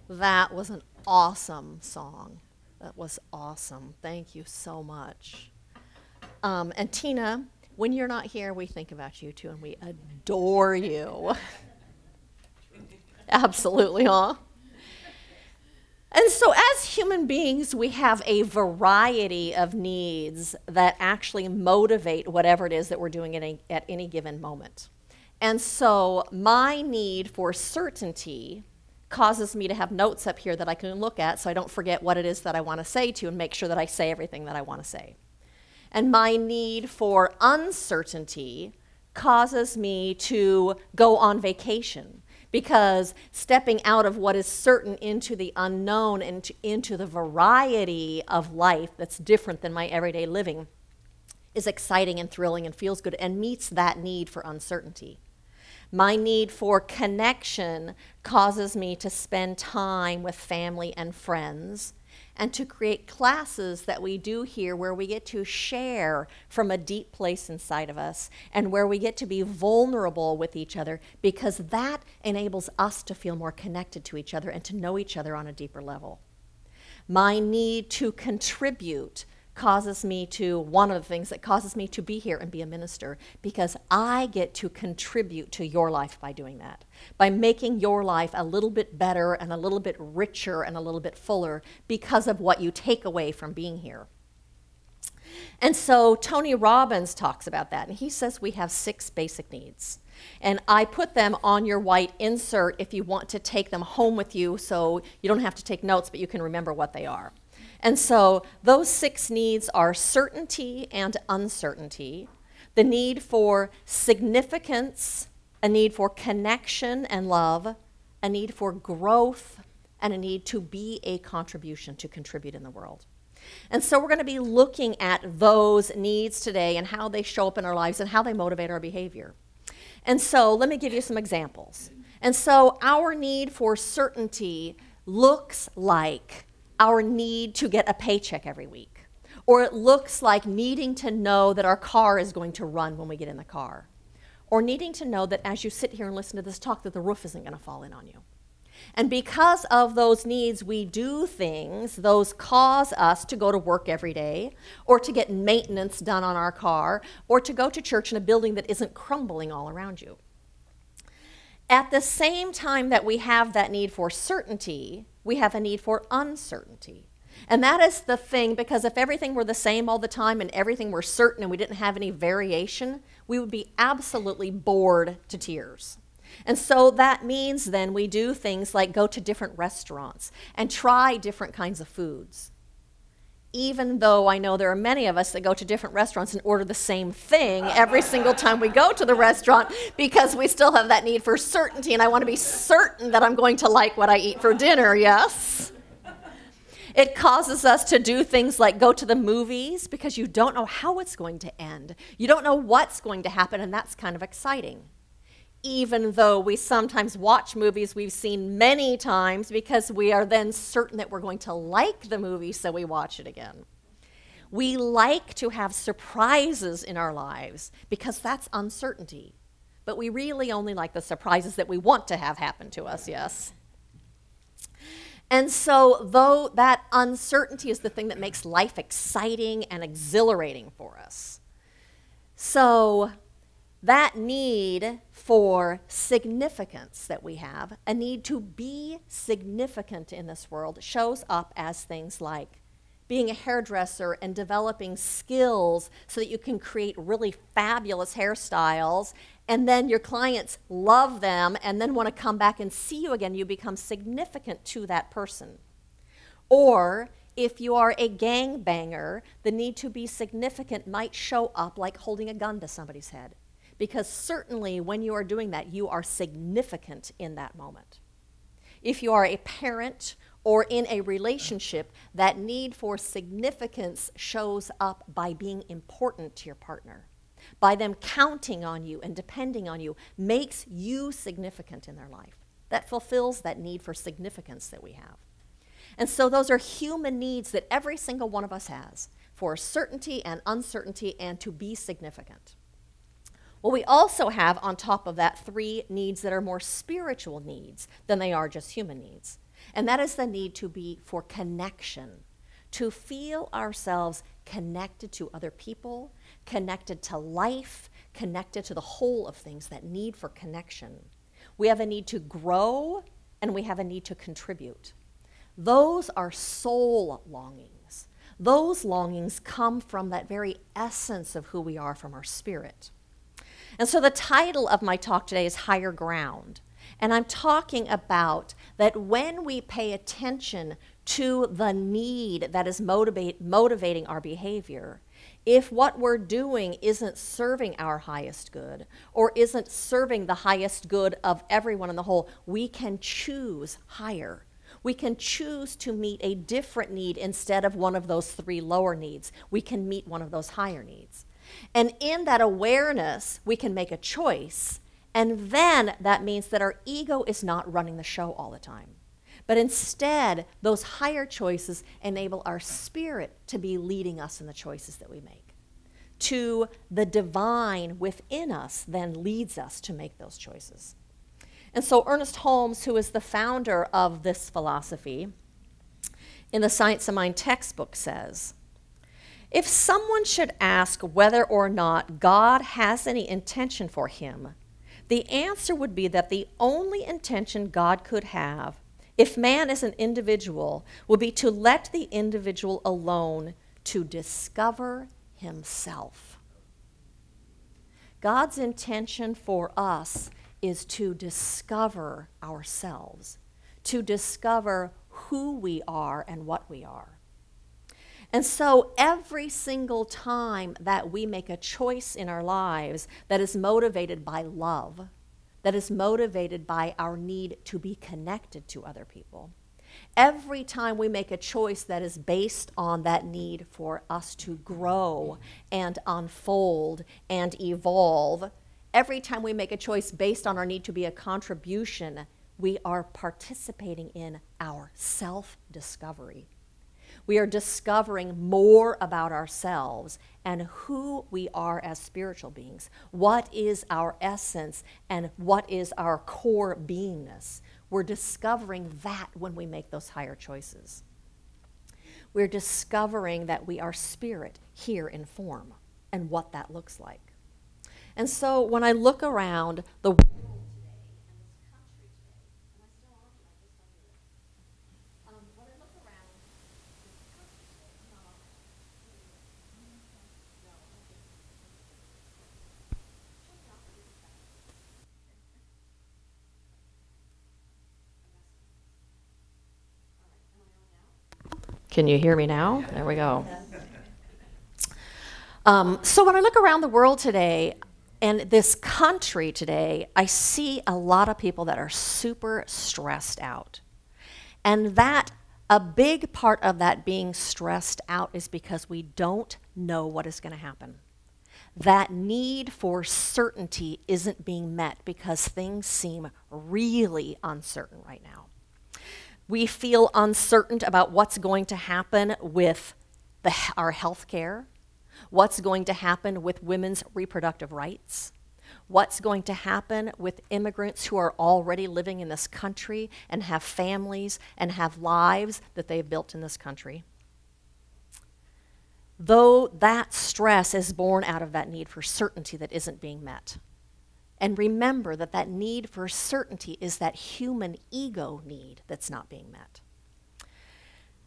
That was an awesome song. That was awesome. Thank you so much. And Tina, when you're not here, we think about you too, and we adore you. Absolutely, huh? And so, as human beings, we have a variety of needs that actually motivate whatever it is that we're doing at any given moment. And so, my need for certainty causes me to have notes up here that I can look at so I don't forget what it is that I want to say to and make sure that I say everything that I want to say. And my need for uncertainty causes me to go on vacation, because stepping out of what is certain into the unknown and into the variety of life that's different than my everyday living is exciting and thrilling and feels good and meets that need for uncertainty. My need for connection causes me to spend time with family and friends and to create classes that we do here where we get to share from a deep place inside of us and where we get to be vulnerable with each other, because that enables us to feel more connected to each other and to know each other on a deeper level. My need to contribute causes me to, one of the things that causes me to be here and be a minister, because I get to contribute to your life by doing that, by making your life a little bit better and a little bit richer and a little bit fuller because of what you take away from being here. And so Tony Robbins talks about that, and he says we have 6 basic needs. And I put them on your white insert if you want to take them home with you, so you don't have to take notes, but you can remember what they are. And so those 6 needs are certainty and uncertainty, the need for significance, a need for connection and love, a need for growth, and a need to be a contribution, to contribute in the world. And so we're going to be looking at those needs today and how they show up in our lives and how they motivate our behavior. And so let me give you some examples. And so our need for certainty looks like our need to get a paycheck every week. Or it looks like needing to know that our car is going to run when we get in the car. Or needing to know that as you sit here and listen to this talk that the roof isn't going to fall in on you. And because of those needs, we do things. Those cause us to go to work every day, or to get maintenance done on our car, or to go to church in a building that isn't crumbling all around you. At the same time that we have that need for certainty, we have a need for uncertainty. And that is the thing, because if everything were the same all the time and everything were certain and we didn't have any variation, we would be absolutely bored to tears. And so that means then we do things like go to different restaurants and try different kinds of foods. Even though I know there are many of us that go to different restaurants and order the same thing every single time we go to the restaurant, because we still have that need for certainty, and I want to be certain that I'm going to like what I eat for dinner, yes? It causes us to do things like go to the movies because you don't know how it's going to end. You don't know what's going to happen, and that's kind of exciting. Even though we sometimes watch movies we've seen many times because we are then certain that we're going to like the movie, so we watch it again. We like to have surprises in our lives because that's uncertainty. But we really only like the surprises that we want to have happen to us, yes? And so though that uncertainty is the thing that makes life exciting and exhilarating for us. So that need for significance that we have, a need to be significant in this world, shows up as things like being a hairdresser and developing skills so that you can create really fabulous hairstyles, and then your clients love them and then want to come back and see you again. You become significant to that person. Or if you are a gangbanger, the need to be significant might show up like holding a gun to somebody's head. Because certainly when you are doing that, you are significant in that moment. If you are a parent or in a relationship, that need for significance shows up by being important to your partner. By them counting on you and depending on you, makes you significant in their life. That fulfills that need for significance that we have. And so those are human needs that every single one of us has, for certainty and uncertainty and to be significant. Well, we also have on top of that 3 needs that are more spiritual needs than they are just human needs. And that is the need to be for connection, to feel ourselves connected to other people, connected to life, connected to the whole of things, that need for connection. We have a need to grow, and we have a need to contribute. Those are soul longings. Those longings come from that very essence of who we are, from our spirit. And so the title of my talk today is Higher Ground. And I'm talking about that when we pay attention to the need that is motivating our behavior, if what we're doing isn't serving our highest good or isn't serving the highest good of everyone in the whole, we can choose higher. We can choose to meet a different need instead of one of those 3 lower needs. We can meet one of those higher needs. And in that awareness, we can make a choice. And then that means that our ego is not running the show all the time. But instead, those higher choices enable our spirit to be leading us in the choices that we make. To the divine within us then leads us to make those choices. And so Ernest Holmes, who is the founder of this philosophy, in the Science of Mind textbook says, if someone should ask whether or not God has any intention for him, the answer would be that the only intention God could have, if man is an individual, would be to let the individual alone to discover himself. God's intention for us is to discover ourselves, to discover who we are and what we are. And so every single time that we make a choice in our lives that is motivated by love, that is motivated by our need to be connected to other people, every time we make a choice that is based on that need for us to grow and unfold and evolve, every time we make a choice based on our need to be a contribution, we are participating in our self-discovery. We are discovering more about ourselves and who we are as spiritual beings. What is our essence and what is our core beingness? We're discovering that when we make those higher choices. We're discovering that we are spirit here in form and what that looks like. And so when I look around the world today and this country today, and I still argue like this, when I look around this country today, no. Can you hear me now? There we go. So when I look around the world today, and this country today, I see a lot of people that are super stressed out. And that, a big part of that being stressed out is because we don't know what is going to happen. That need for certainty isn't being met because things seem really uncertain right now. We feel uncertain about what's going to happen with our health care, what's going to happen with women's reproductive rights, what's going to happen with immigrants who are already living in this country and have families and have lives that they've built in this country. Though that stress is born out of that need for certainty that isn't being met. And remember that that need for certainty is that human ego need that's not being met.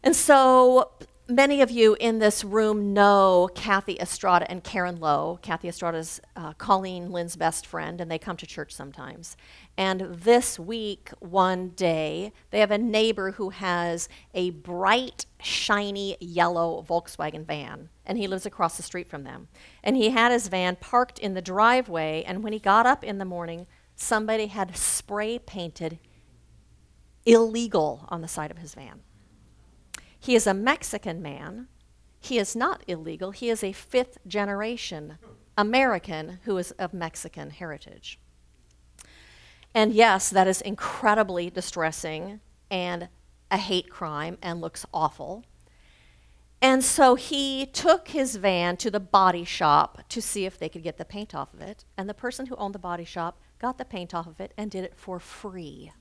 And so many of you in this room know Kathy Estrada and Karen Lowe. Kathy Estrada is Colleen Lynn's best friend, and they come to church sometimes. And this week, one day, they have a neighbor who has a bright, shiny, yellow Volkswagen van, and he lives across the street from them. And he had his van parked in the driveway, and when he got up in the morning, somebody had spray painted illegal on the side of his van. He is a Mexican man. He is not illegal. He is a 5th generation American who is of Mexican heritage. And yes, that is incredibly distressing and a hate crime and looks awful. And so he took his van to the body shop to see if they could get the paint off of it. And the person who owned the body shop got the paint off of it and did it for free.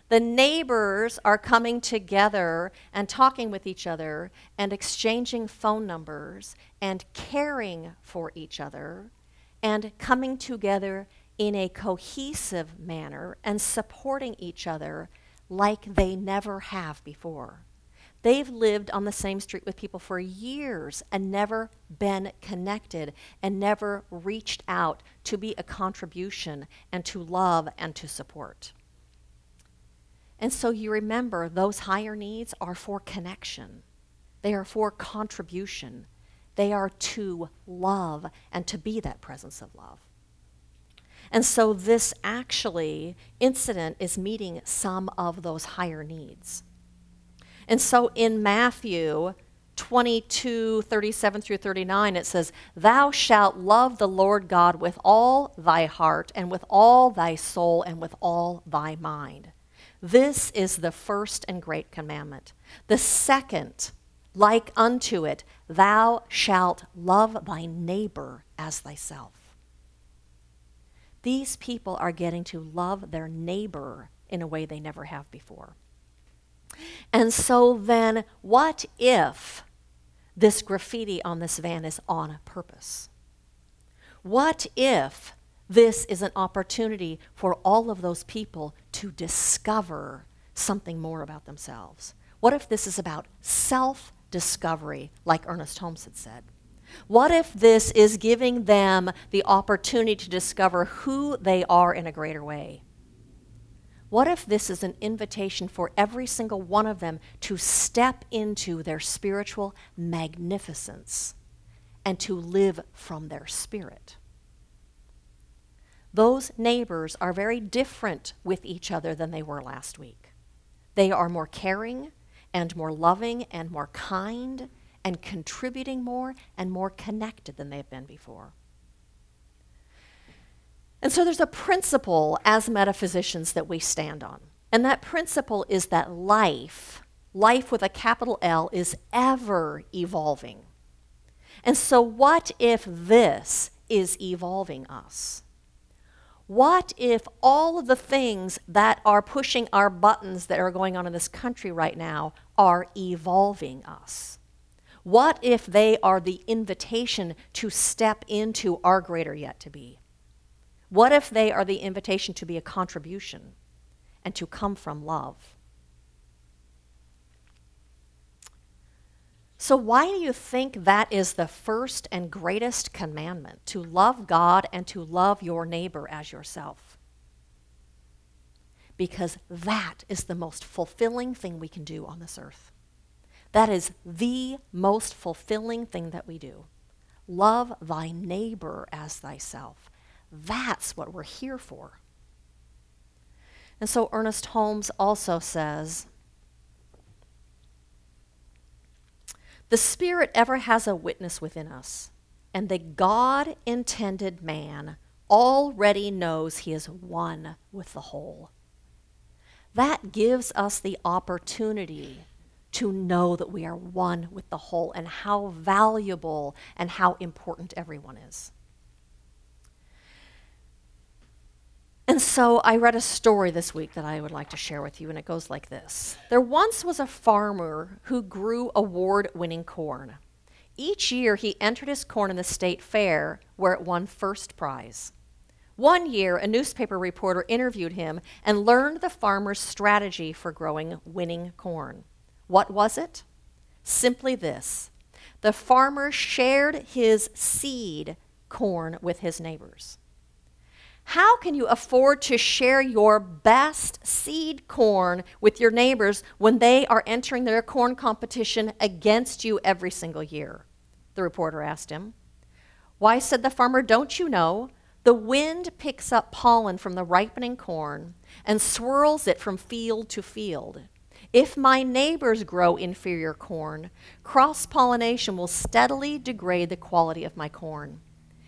The neighbors are coming together and talking with each other and exchanging phone numbers and caring for each other and coming together in a cohesive manner and supporting each other like they never have before. They've lived on the same street with people for years and never been connected and never reached out to be a contribution and to love and to support. And so you remember those higher needs are for connection. They are for contribution. They are to love and to be that presence of love. And so this actually incident is meeting some of those higher needs. And so in Matthew 22:37 through 39, it says, "Thou shalt love the Lord God with all thy heart and with all thy soul and with all thy mind. This is the first and great commandment. The second, like unto it, thou shalt love thy neighbor as thyself." These people are getting to love their neighbor in a way they never have before. And so then, what if this graffiti on this van is on purpose? What if this is an opportunity for all of those people to discover something more about themselves? What if this is about self-discovery, like Ernest Holmes had said? What if this is giving them the opportunity to discover who they are in a greater way? What if this is an invitation for every single one of them to step into their spiritual magnificence and to live from their spirit? Those neighbors are very different with each other than they were last week. They are more caring and more loving and more kind and contributing more and more connected than they've been before. And so there's a principle as metaphysicians that we stand on. And that principle is that life with a capital L, is ever evolving. And so what if this is evolving us? What if all of the things that are pushing our buttons that are going on in this country right now are evolving us? What if they are the invitation to step into our greater yet to be? What if they are the invitation to be a contribution and to come from love? So why do you think that is the first and greatest commandment, to love God and to love your neighbor as yourself? Because that is the most fulfilling thing we can do on this earth. That is the most fulfilling thing that we do. Love thy neighbor as thyself. That's what we're here for. And so Ernest Holmes also says, "The Spirit ever has a witness within us, and the God-intended man already knows he is one with the whole." That gives us the opportunity to know that we are one with the whole and how valuable and how important everyone is. And so I read a story this week that I would like to share with you, and it goes like this. There once was a farmer who grew award-winning corn. Each year he entered his corn in the state fair, where it won first prize. One year, a newspaper reporter interviewed him and learned the farmer's strategy for growing winning corn. What was it? Simply this: the farmer shared his seed corn with his neighbors. How can you afford to share your best seed corn with your neighbors when they are entering their corn competition against you every single year? The reporter asked him. Why, said the farmer, don't you know? The wind picks up pollen from the ripening corn and swirls it from field to field. If my neighbors grow inferior corn, cross-pollination will steadily degrade the quality of my corn.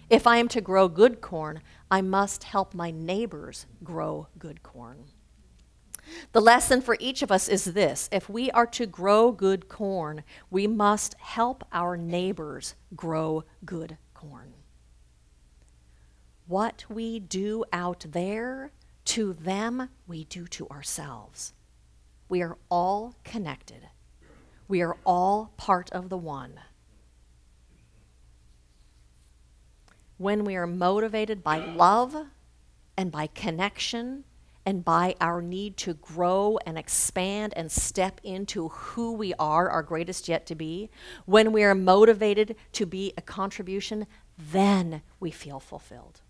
If I am to grow good corn, I must help my neighbors grow good corn. The lesson for each of us is this: if we are to grow good corn, we must help our neighbors grow good corn. What we do out there to them we do to ourselves. We are all connected. We are all part of the one. When we are motivated by love and by connection and by our need to grow and expand and step into who we are, our greatest yet to be, when we are motivated to be a contribution, then we feel fulfilled.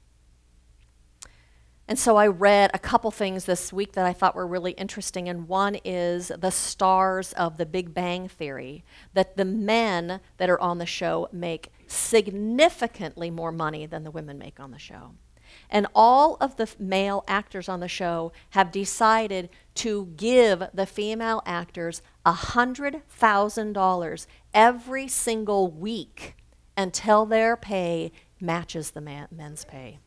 And so I read a couple things this week that I thought were really interesting, and one is the stars of the Big Bang Theory, that the men that are on the show make significantly more money than the women make on the show. And all of the male actors on the show have decided to give the female actors $100,000 every single week until their pay matches the men's pay.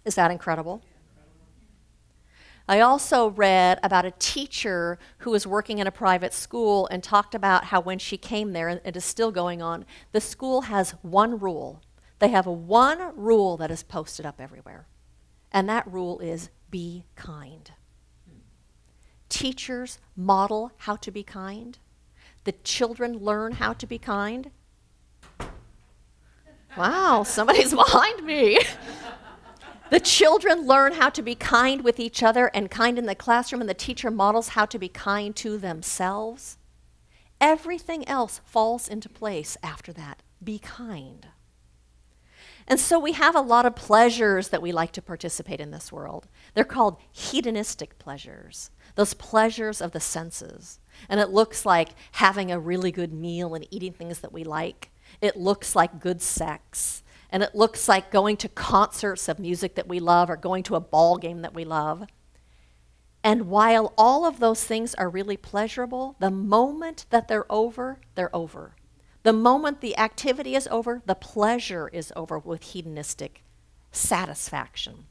Is that incredible? I also read about a teacher who was working in a private school and talked about how when she came there, and it is still going on, the school has one rule. They have one rule that is posted up everywhere, and that rule is be kind. Teachers model how to be kind. The children learn how to be kind. Wow, somebody's behind me. The children learn how to be kind with each other and kind in the classroom, and the teacher models how to be kind to themselves. Everything else falls into place after that. Be kind. And so we have a lot of pleasures that we like to participate in this world. They're called hedonistic pleasures, those pleasures of the senses. And it looks like having a really good meal and eating things that we like. It looks like good sex. And it looks like going to concerts of music that we love or going to a ball game that we love. And while all of those things are really pleasurable, the moment that they're over, they're over. The moment the activity is over, the pleasure is over with hedonistic satisfaction.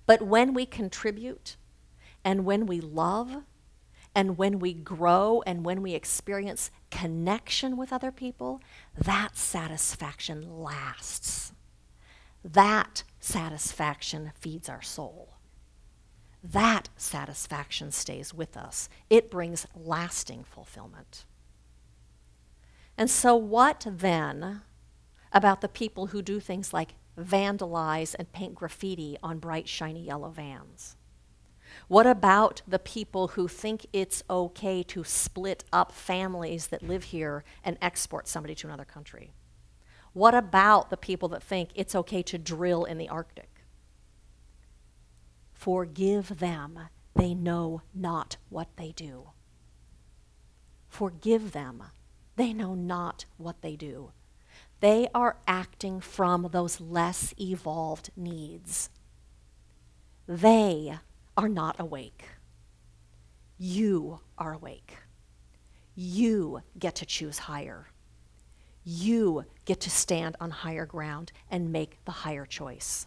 But when we contribute, and when we love, and when we grow, and when we experience connection with other people, that satisfaction lasts. That satisfaction feeds our soul. That satisfaction stays with us. It brings lasting fulfillment. And so what then about the people who do things like vandalize and paint graffiti on bright, shiny yellow vans? What about the people who think it's okay to split up families that live here and export somebody to another country? What about the people that think it's okay to drill in the Arctic? Forgive them. They know not what they do. Forgive them. They know not what they do. They are acting from those less evolved needs. They are not awake. You are awake. You get to choose higher. You get to stand on higher ground and make the higher choice.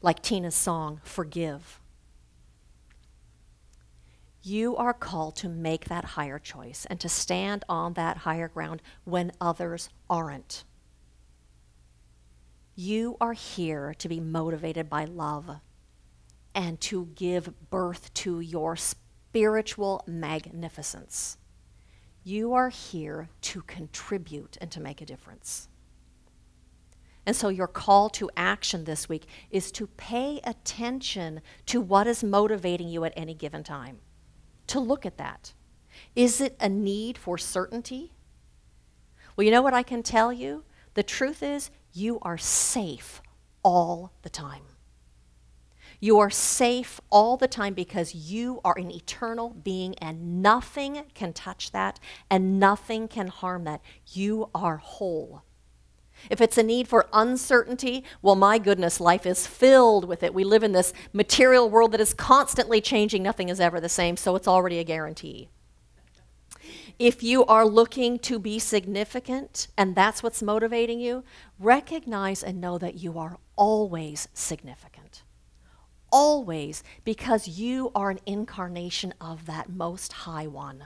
Like Tina's song, Forgive. You are called to make that higher choice and to stand on that higher ground when others aren't. You are here to be motivated by love and to give birth to your spiritual magnificence. You are here to contribute and to make a difference. And so your call to action this week is to pay attention to what is motivating you at any given time. To look at that. Is it a need for certainty? Well, you know what I can tell you? The truth is, you are safe all the time. You are safe all the time because you are an eternal being and nothing can touch that and nothing can harm that. You are whole. If it's a need for uncertainty, well, my goodness, life is filled with it. We live in this material world that is constantly changing. Nothing is ever the same, so it's already a guarantee. If you are looking to be significant and that's what's motivating you, recognize and know that you are always significant. Always, because you are an incarnation of that Most High One.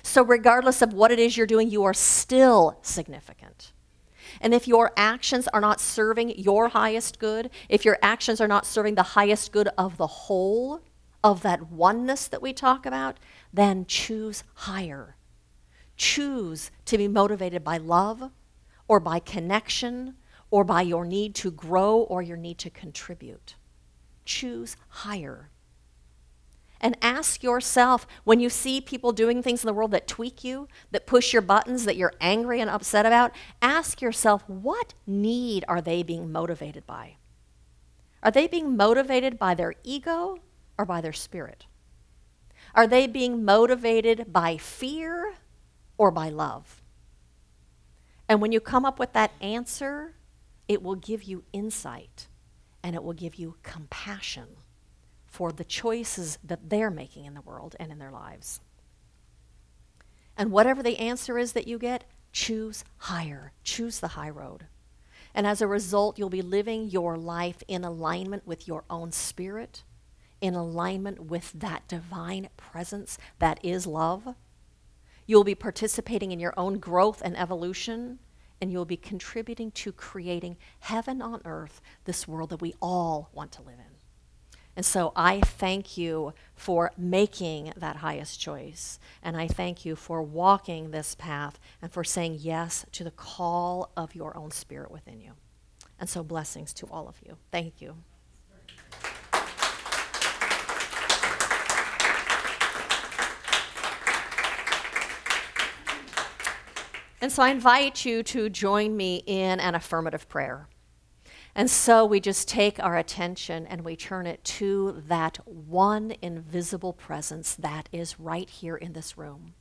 So regardless of what it is you're doing, you are still significant. And if your actions are not serving your highest good, if your actions are not serving the highest good of the whole, of that oneness that we talk about, then choose higher. Choose to be motivated by love or by connection or by your need to grow or your need to contribute. Choose higher. And ask yourself, when you see people doing things in the world that tweak you, that push your buttons, that you're angry and upset about, ask yourself, what need are they being motivated by? Are they being motivated by their ego or by their spirit? Are they being motivated by fear or by love? And when you come up with that answer, it will give you insight and it will give you compassion for the choices that they're making in the world and in their lives. And whatever the answer is that you get, choose higher. Choose the high road. And as a result, you'll be living your life in alignment with your own spirit, in alignment with that divine presence that is love. You'll be participating in your own growth and evolution, and you'll be contributing to creating heaven on earth, this world that we all want to live in. And so I thank you for making that highest choice. And I thank you for walking this path and for saying yes to the call of your own spirit within you. And so blessings to all of you. Thank you. And so I invite you to join me in an affirmative prayer. And so we just take our attention and we turn it to that one invisible presence that is right here in this room.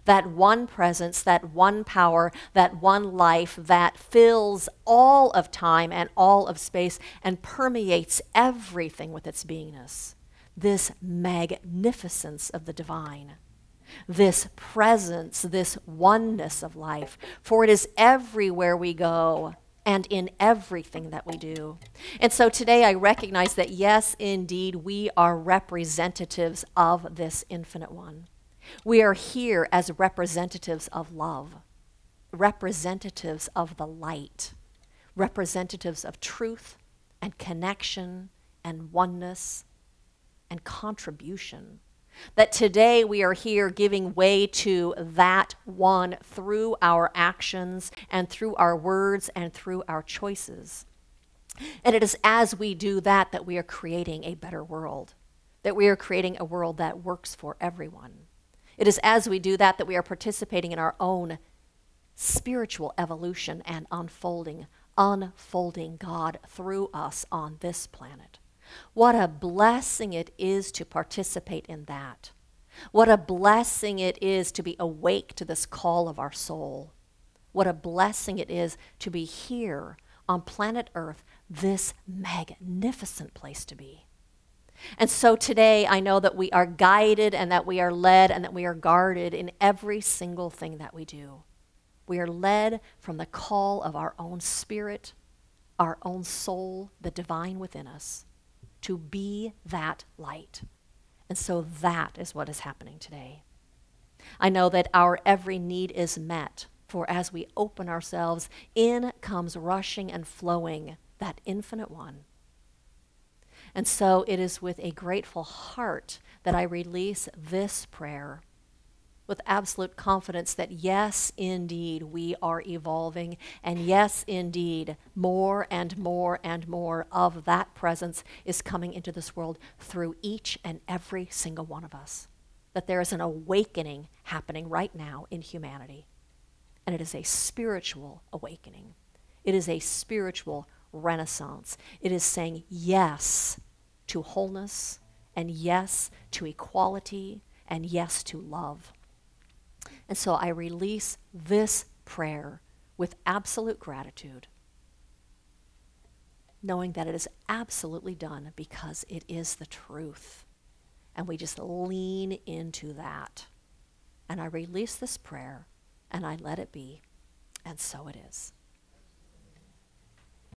That one presence, that one power, that one life that fills all of time and all of space and permeates everything with its beingness. This magnificence of the divine. This presence, this oneness of life. For it is everywhere we go and in everything that we do. And so today I recognize that yes, indeed, we are representatives of this infinite one. We are here as representatives of love, representatives of the light, representatives of truth and connection and oneness and contribution. That today we are here giving way to that one through our actions and through our words and through our choices. And it is as we do that that we are creating a better world, that we are creating a world that works for everyone. It is as we do that that we are participating in our own spiritual evolution and unfolding God through us on this planet. What a blessing it is to participate in that. What a blessing it is to be awake to this call of our soul. What a blessing it is to be here on planet Earth, this magnificent place to be. And so today I know that we are guided and that we are led and that we are guarded in every single thing that we do. We are led from the call of our own spirit, our own soul, the divine within us, to be that light. And so that is what is happening today. I know that our every need is met, for as we open ourselves, in comes rushing and flowing that infinite one. And so it is with a grateful heart that I release this prayer with absolute confidence that yes, indeed, we are evolving, and yes, indeed, more and more and more of that presence is coming into this world through each and every single one of us. That there is an awakening happening right now in humanity, and it is a spiritual awakening. It is a spiritual renaissance. It is saying yes to wholeness, and yes to equality, and yes to love. And so I release this prayer with absolute gratitude, knowing that it is absolutely done because it is the truth. And we just lean into that. And I release this prayer, and I let it be, and so it is.